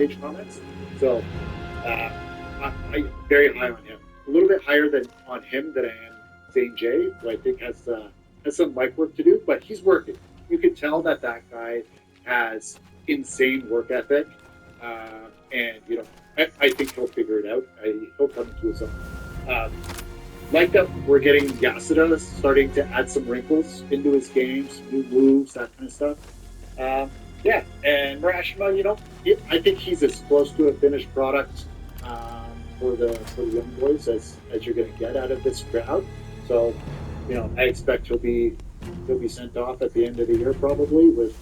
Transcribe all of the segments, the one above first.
page comments. So I very high on him. A little bit higher than on him than I am St. J, who I think has some mic work to do, but he's working. You can tell that guy has insane work ethic, and I think he'll figure it out. He'll come into his own. Um, like that, we're getting Yasuda starting to add some wrinkles into his games, new moves, that kind of stuff. Um, yeah, and Murashima, I think he's as close to a finished product for the young boys as you're going to get out of this crowd. So, I expect he'll be sent off at the end of the year probably with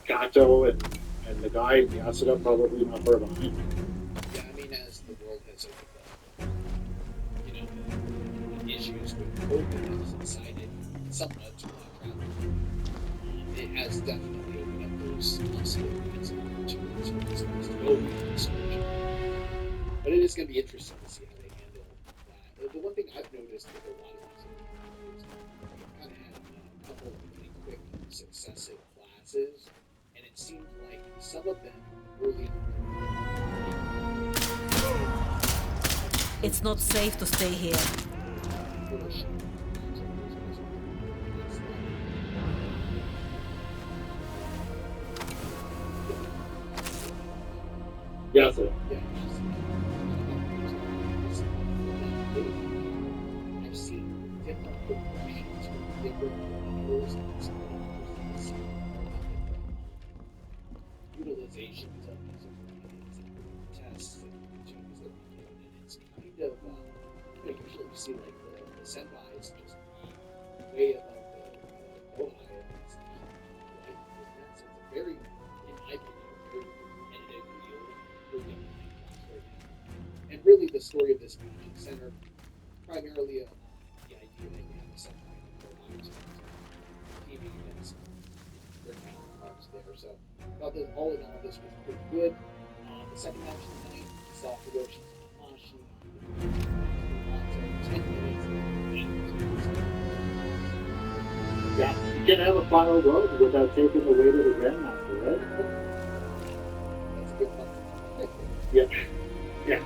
Kato and the guy and Yasuda probably not far behind. Yeah, I mean, as the world has opened up, the issues with COVID has subsided somewhat to a travel. It has definitely opened up those possibilities and opportunities for these guys to go on excursion. But it is going to be interesting to see how they handle that. The one thing I've noticed with a lot of these is we've kind of had a couple of really quick successive classes, and it seems like some of them early on. It's not safe to stay here. Yeah, so I've seen different progressions from different levels and utilizations of these ingredients and tests and things that we get. And it's kind of, usually you see like the senpais just be way above the Ohai. And it's not quite like that. So it's a very, in my opinion, very competitive field for young class right now. And really the story of this match is centered primarily on the idea that you have a senpai and four lives teaming against their counterparts there. So all in all, this was pretty good. The second match of the night, we saw Hiroshi Tanahashi. 10 minutes, 8 yeah, you can have a final road without taking the weight of the grandmaster, right? That's a good one. Yeah, yeah,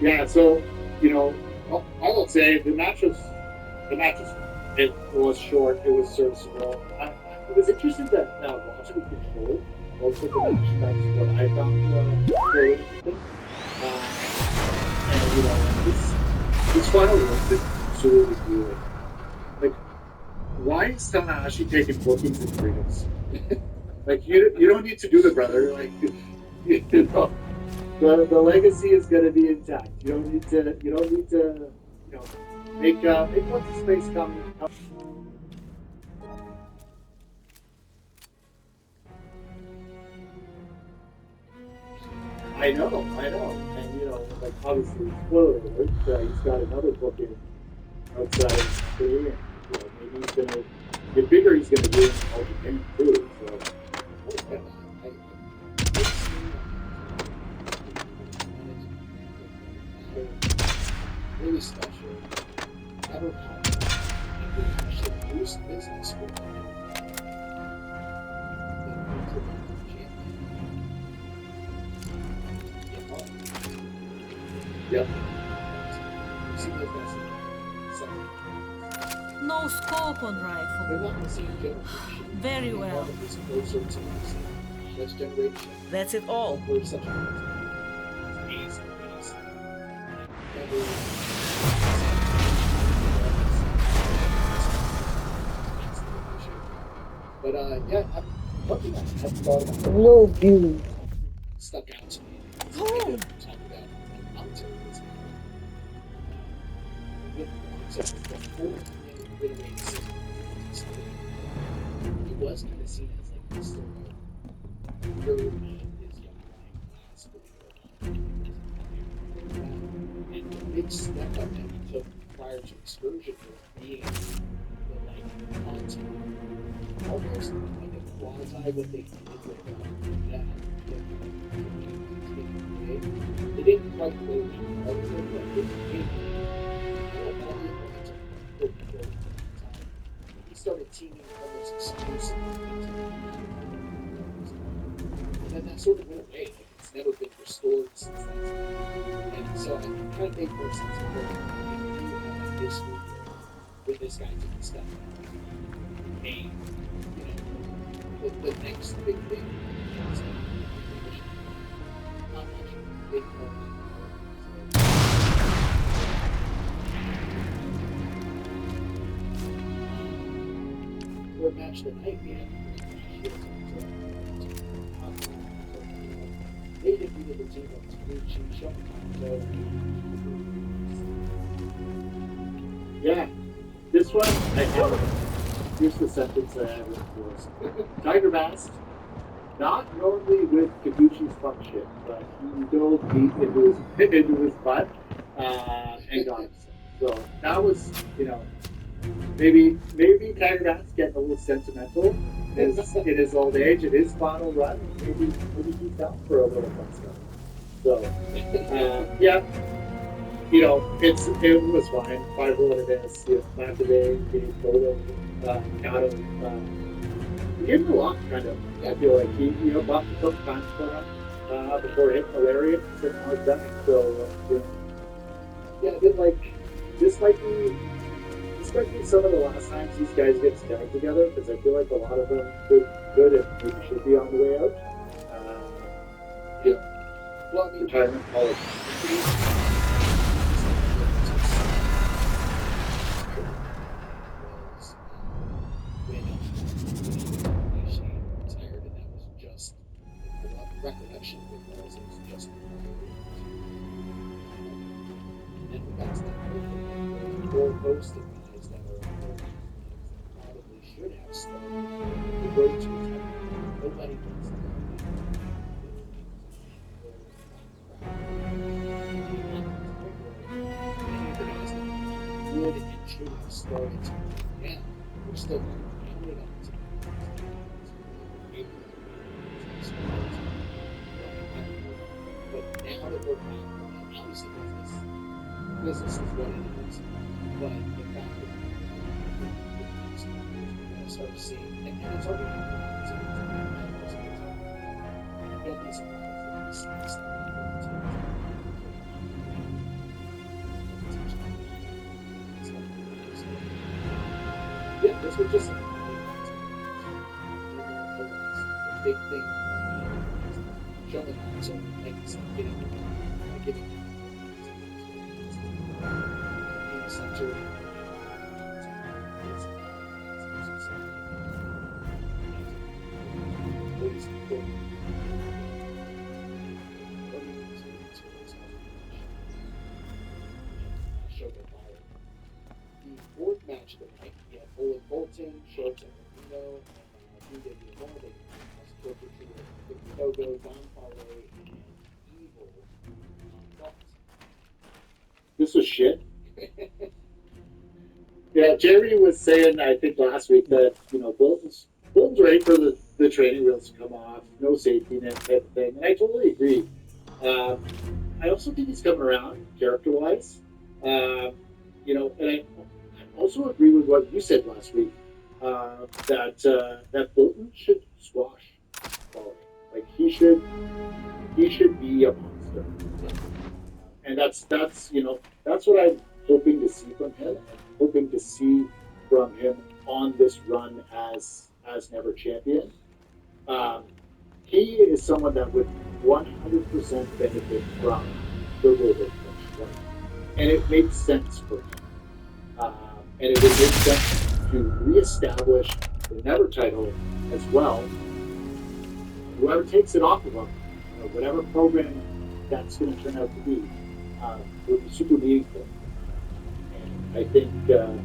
yeah. So I will say the match was it was short. It was serviceable. It was interesting that watching the control most of the match. That's what I found very interesting. And this final one did absolutely do it. Like, why is Tanahashi taking bookings and freedoms? Like, you don't need to do it, brother. Like, the legacy is going to be intact. You don't need to make what's his face come. I know, and like obviously spoiler alert, he's got another book in outside of Korea, and maybe he's gonna get bigger. He's gonna do it in all Japan too. So really special. Never come. And we actually boost business for yep. See those guys in second. No scope on They're rifle. not the same generation. Very well. It's closer to this generation. That's it all. We're such a ace. But yeah, one thing I hadn't thought about. No view. Stuck out to me. It's kind of talk about mountains. It was kind of seen as like this sort of really his young flying class and the big step up that he took prior to excursion was being the like content, almost like a quasi what they did with that. They didn't quite go to other than that. He started teaming almost exclusively. And then that sort of went away. Like, it's never been restored since that time. And so it kind of made more sense of what this movie with this guy doing stuff. And, you know, the next big thing is not much of a big moment. For match of the night, we had they defeated the team of Taguchi, Shoko, Yeah, this one I have. Here's the sentence I have for Tiger Mask, not normally with Kabuchi's fuck shit, but he dove deep into his butt and got himself. So that was, you know, maybe Tiger Mask getting a little sentimental in his old age, in his final run. Maybe he's down for a little fun stuff. So yeah. You know, it was fine. 5-1 against, you know, McAvey, gave Bodo, Kato, he gave him a lot, kind of. I feel like he, you know, bumped a couple times for him before hitting malaria and sitting on his back. So, you know, yeah, I feel like this might be some of the last times these guys get tagged together, because I feel like a lot of them did good and maybe should be on the way out. You know, well, I mean, retirement policy. Recollection of it was just and then we got to that whole host of guys that are probably should have started the road to retirement. Nobody wants to would and should have started now. We're still counting on it. But now that we're back, obviously business is what it is. But the fact that we're going to start seeing, and it's already happening, don't be surprised if we see yeah, this was just a big thing. Showing so like getting center. The fourth match of the night, we had Olin Bolton, Shota Reno, and Duda Diamante, as Togo, Don Parlay, and Evil Thought. This was shit. Yeah, Jerry was saying, I think last week, that, you know, Bolton's ready for the training wheels to come off, no safety net type of thing, and I totally agree. I also think he's coming around character-wise. You know, and I also agree with what you said last week, that Bolton should squash quality. Like he should be a monster, and that's you know, that's what I'm hoping to see from him. I'm hoping to see from him on this run as never champion. He is someone that would 100% benefit from the Robot push, right? And it makes sense for him. And it would make sense to reestablish the Never title as well. Whoever takes it off of him, you know, whatever program that's going to turn out to be, would be super meaningful. And I think, you know,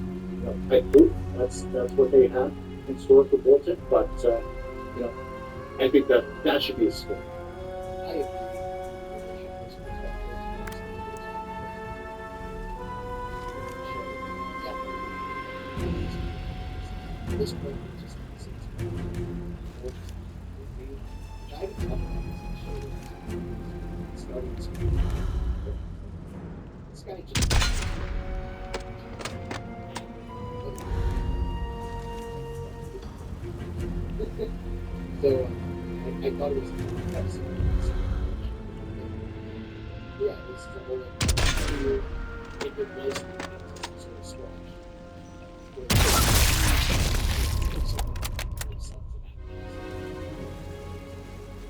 I hope that's what they have in store for Bolton. But you know, I think that should be a story. I agree. This point is just this guy just so I thought it was kind of similar. Yeah, this is a whole like weird, if it was sort of squash.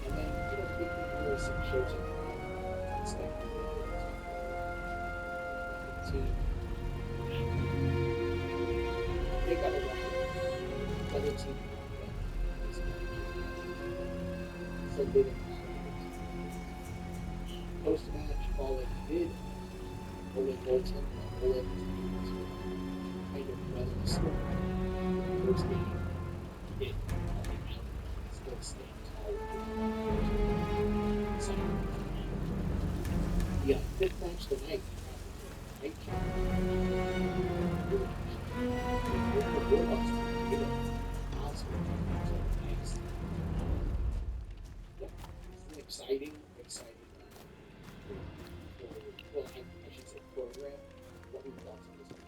And then, there was some shows in it's like they got a record. Other team so they didn't post-match Paul did Ole Bolton Ole kind of running the score. First game it still staying tall. Yeah, fifth match tonight. Night exciting. Well, I should say program. What we thought of this.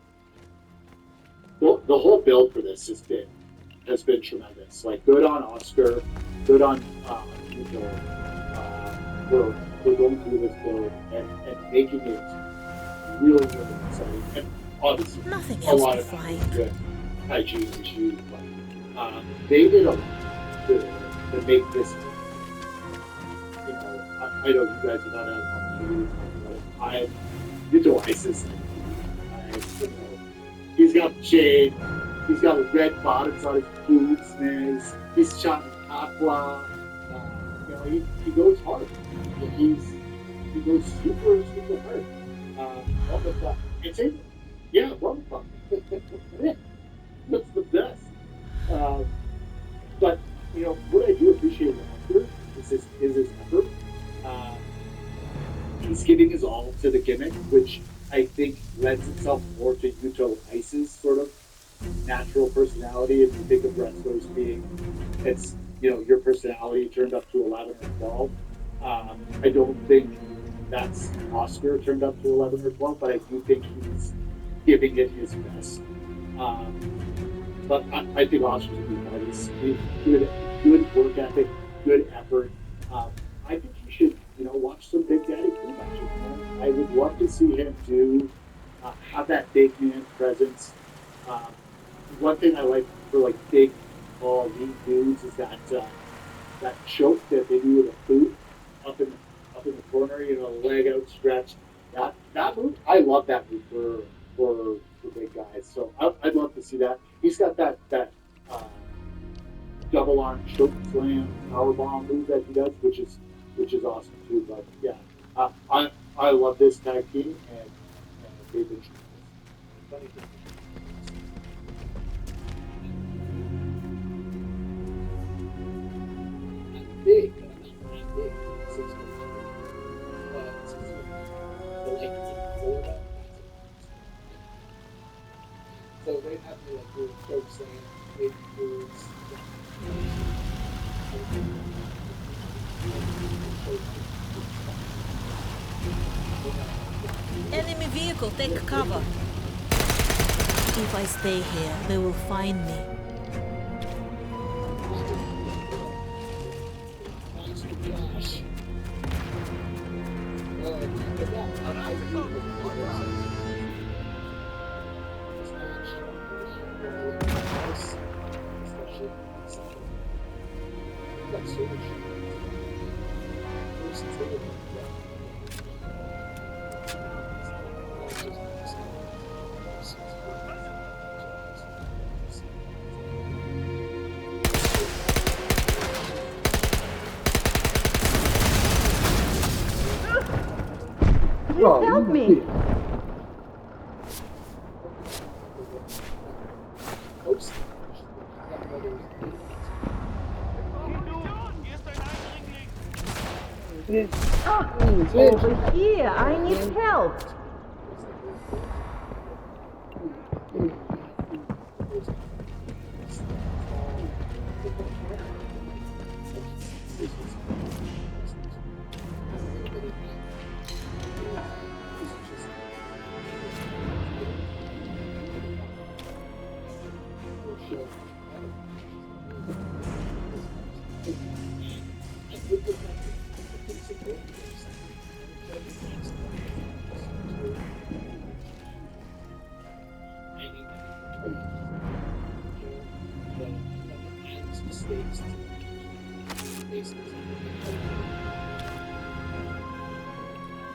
Well, the whole build for this has been tremendous. Like, good on Oscar, good on Nico. We're going through this build and making it really, really exciting. And obviously, Nothing a else lot to of that find. is good hygiene issues, but they did a lot to make this. You know, I know you guys are not as on Yuto Isis. He's got shade. He's got red bottoms on his boots, man. He's shot in aqua. You know, he goes hard. He goes super, super hard. Well, but it's it. Yeah, well, yeah, that's the best. But you know what I do appreciate about Oscar is his effort. He's giving his all to the gimmick, which I think lends itself more to Yuto Ice's sort of natural personality. If you think of wrestlers being, it's, you know, your personality turned up to 11 or 12. I don't think that's Oscar turned up to 11 or 12, but I do think he's giving it his best. But I think Oscar's a good guy. He's good work ethic, good effort. I think he should, you know, watch some Big Daddy Cool matches. Man. I would love to see him have that big man presence. One thing I like for like big, tall, lean dudes is that choke that they do with a boot up in the corner, you know, leg outstretched. That move, I love that move for big guys. So I'd love to see that. He's got that double arm choke slam power bomb move that he does, which is awesome too. But yeah, I love this tag team and they've been funny thing. Big, but I'm not big. 6 foot. 6 foot. But like in Florida, so they have to like do choke slam, big moves. Enemy vehicle, take cover. If I stay here, they will find me. Help me! Over here, I need help.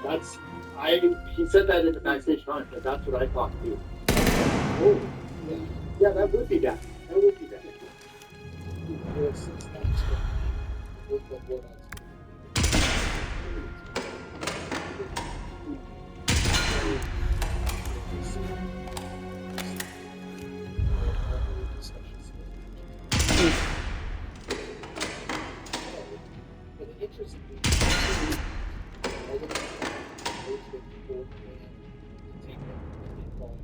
That's he said that in the backstage comment, but that's what I thought too. Oh, yeah. Yeah, that would be that. That would be that. It's not extra. What else? But the interesting thing all the most of the old man to take them and fall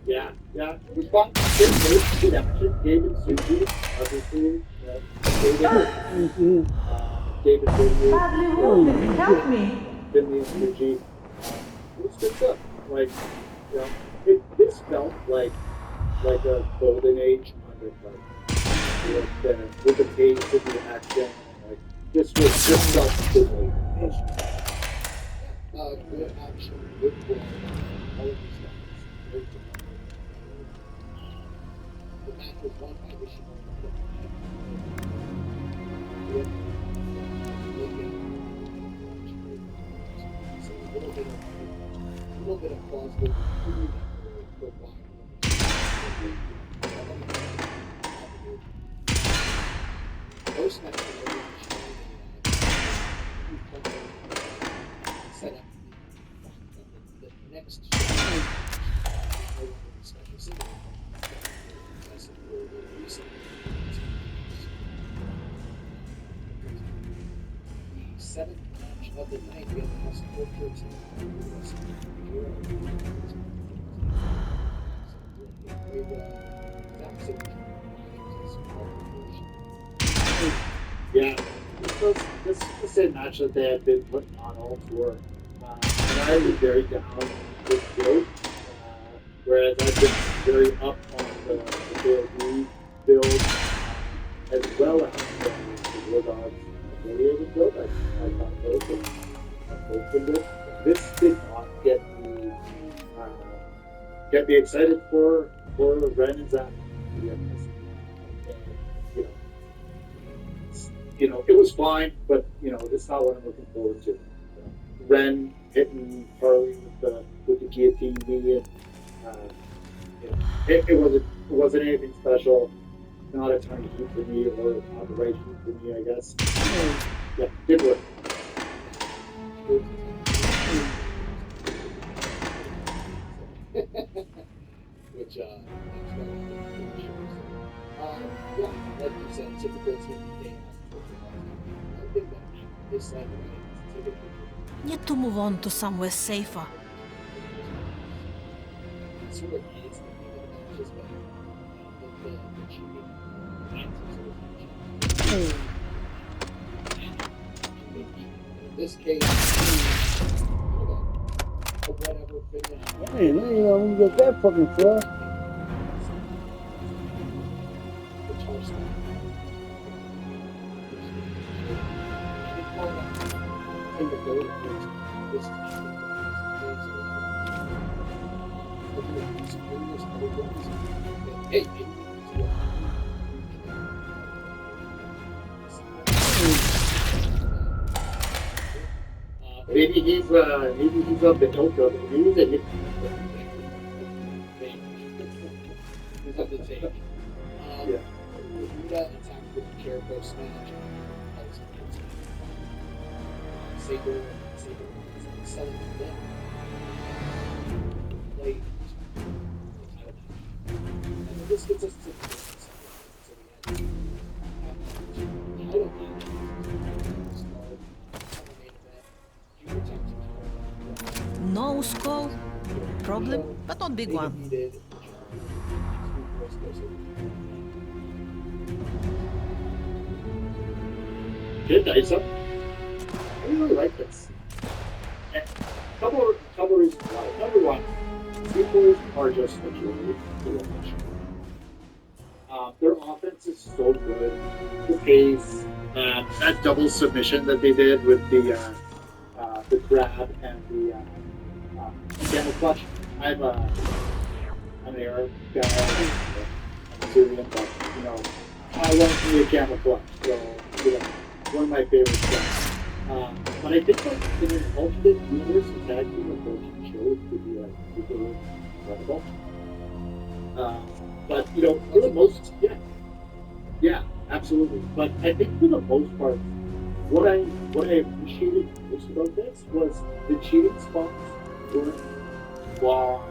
Yeah, yeah. It was fun. Good action. David Suzuki, obviously. David Bradley Wilson, help me. Finley and Suzuki. It was good stuff. Like, you know, this felt like a golden age undercard. With the pace and the action. Like, this felt good. good action, good blood, all of these guys. Very good. The match was won by Ishimori. So a little bit of plausible for why. Post match, set up the next special single. The seventh match of the night, we have the House of Tortures Yeah, this is the same match that they had been putting on all tour. And I was very down with build, whereas I've been very up on the KOD build, as well as the War Dogs affiliated build. I thought both been good. This did not get me excited for Ren and Zach, to be honest. You know, it was fine, but it's not what I'm looking forward to. Ren hitting Harley with the guillotine knee, and it wasn't anything special. Not a ton of heat for me, or not the right heat for me, I guess. Yeah, did work. Which yeah, like you said, typical team they have. I think that this like Need to move on to somewhere safer. it sort of is the thing of the matches, but the cheating in this case, whatever finish. Hey, man, when you get that fucking far. Maybe he's up the Oka, but maybe he's a hit. He's up the take. Yeah. Muda attacked with the Jericho smash. Saber selling them. Late. And this gets us to the so we had title match. No skull. Problem, but not big one. Good, nice up. I really like this. And couple reasons why. Number one, sequels are just a joy to watch. Their offense is so good. The pace, That double submission that they did with the grab and the camel clutch. I'm an Arab guy. I'm Syrian, but I love me a camel clutch. So one of my favorite stuff. But I think like in an alternate universe, the tag team approach the show could be like super incredible. But for the most, yeah, absolutely. But I think for the most part, what I appreciated most about this was the cheating spots weren't long,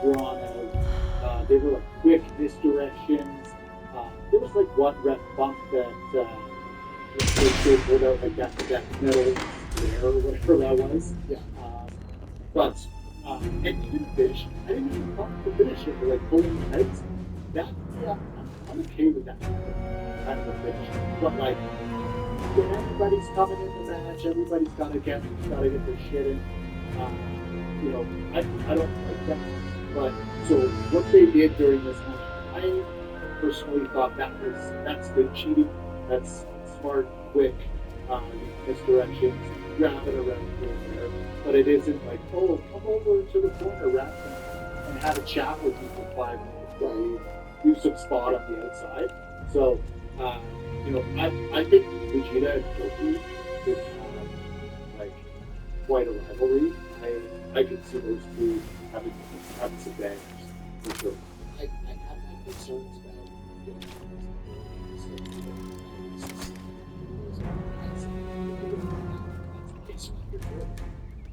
drawn out. They were like quick misdirections. There was like one ref bump that they pulled out like that metal square or whatever that was. Yeah. But and even finish, I didn't even want to finish it, but like pulling the heads. I'm okay with that kind of a finish. But like when everybody's coming in the match, everybody's gotta get their shit in. I don't like that. But so what they did during this match, I personally thought that's good cheating. That's smart, quick, misdirections, grab it around here and there. But it isn't like, oh, come over to the corner, ref, and have a chat with you for 5 minutes while you do some spot on the outside. So, I think Vegeta and Goku could have like quite a rivalry. I could see those two having some bangers for sure. I have my concerns about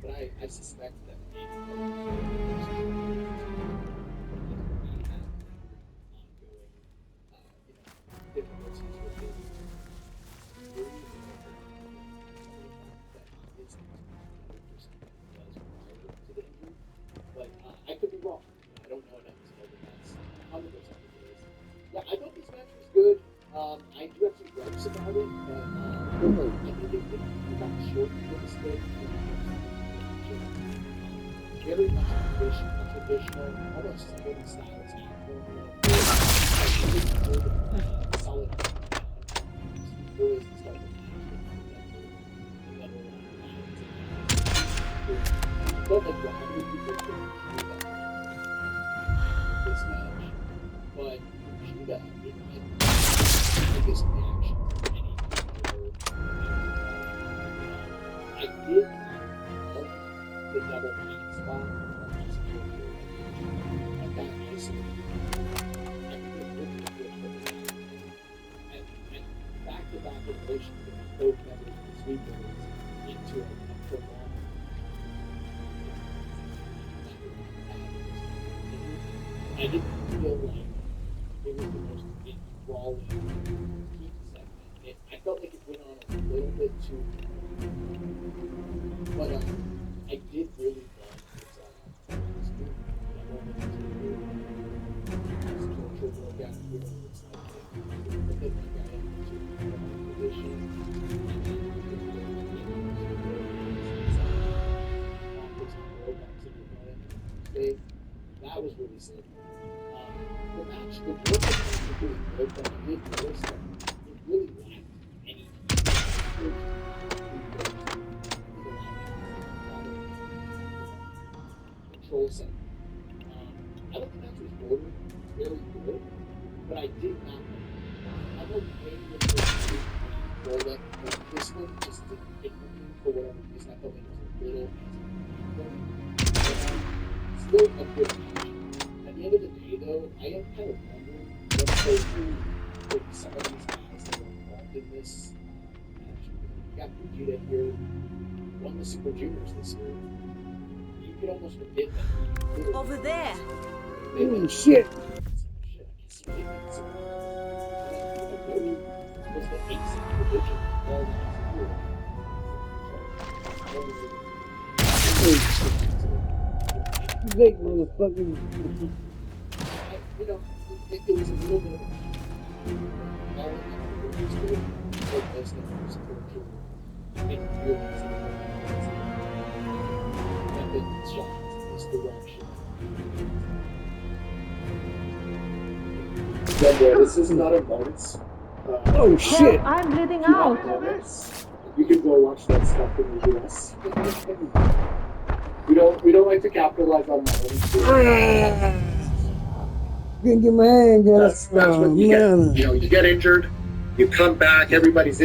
but I suspect that maybe difficulties with it. But I could be wrong. I don't know enough to know that that's 100% what it is. Yeah, I thought this match was good. I do have some gripes about it, but I think it got short for this thing. Very much traditional, almost sporting style attack formula. I think it's good, solid. Really is the start of the match. Felt like 100 people could do that this match, but Vegeta in my biggest reaction to any I did love the double hand spot on this character. I got isolated. I think it looked good for the match. And back-to-back relation with both members of the sweepers into a prolonged I didn't feel like it was the most enthralling heat segment. I felt like it went on a little bit too long. But I did really love this movie. I wanted to do this torture workout here. It's like the thing I got into the position. That was really sick. The match, the work that was really good, but I did notice that it really lacked any control set. I don't think that was ordered very good, but I did not. I'm okay with the control that, but this one just didn't hit with me for whatever reason. I felt like it was a little still a good match. At the end of the day, though, I am kind of wondering what they do with some of these guys that were involved in this match. You got Vegeta here, won the Super Juniors this year. You could almost forget that. Over there. Holy shit. Was the 8th division all last year. Big motherfucking. It was a little bit of a all in was good, but those numbers were really weapon shots in this direction. Remember, this is not a moments Oh shit! Help, I'm bleeding few out. moments. You can go watch that stuff in the US. we don't like to capitalize on that. Couldn't get my hand, guys. That's what Oh you get. man. You know, you get injured, you come back, everybody's in.